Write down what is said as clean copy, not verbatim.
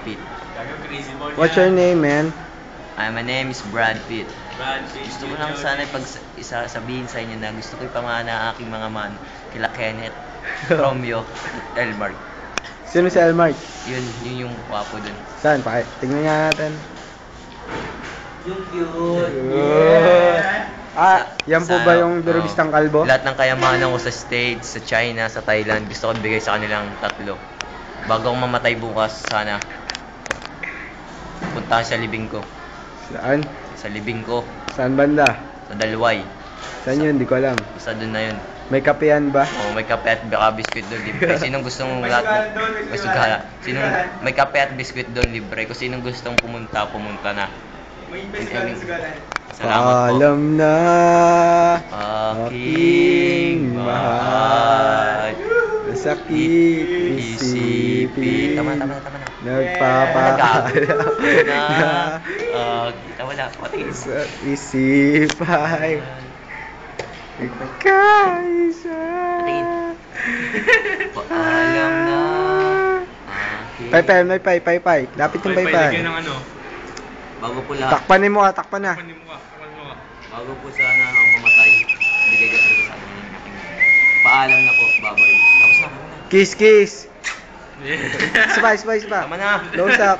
Pitt. What's your name, man? My name is Brad Pitt. Brad Pitt. Gusto ko lang sana sabihin sa inyo na gusto ko ipamana ang aking mga man kila Kenneth, Romeo, at Elmar. Sino si Elmark? Yun yung wapo dun. Saan? Tingnan nga natin. Yung cute. Yan po ba yung durugistang kalbo? Lahat ng kayamanan ko sa States, sa China, sa Thailand, gusto ko bigay sa kanilang tatlo. Bago ako mamatay bukas, sana punta sa libing ko. Saan? Sa libing ko. Saan banda? Sa Dalway. Saan yun? Di ko alam. Basta dun na yun. May kapehan ba? Oo, may kape at baka biskwit doon libre. Sinong gustong lahat? May sugala. May kape at biskwit doon libre. Kung sinong gustong pumunta na. Salamat po. Paalam na aking mahal. Masakit isipin. Tama na. Nagpapaalam na Tama na. Patingin. sa isipay. Nagkaisa. Paalam na aking... Pay. Lapit yung pay. Lagyan ng ano. Bago po lahat. Takpanin mo ka. Takpan mo ka. Bago po sana ang mamatay, bigay ko talaga sa akin yung aking paalam na po, babay. Tapos na. Kiss. Spice pa. Tama na. Close up.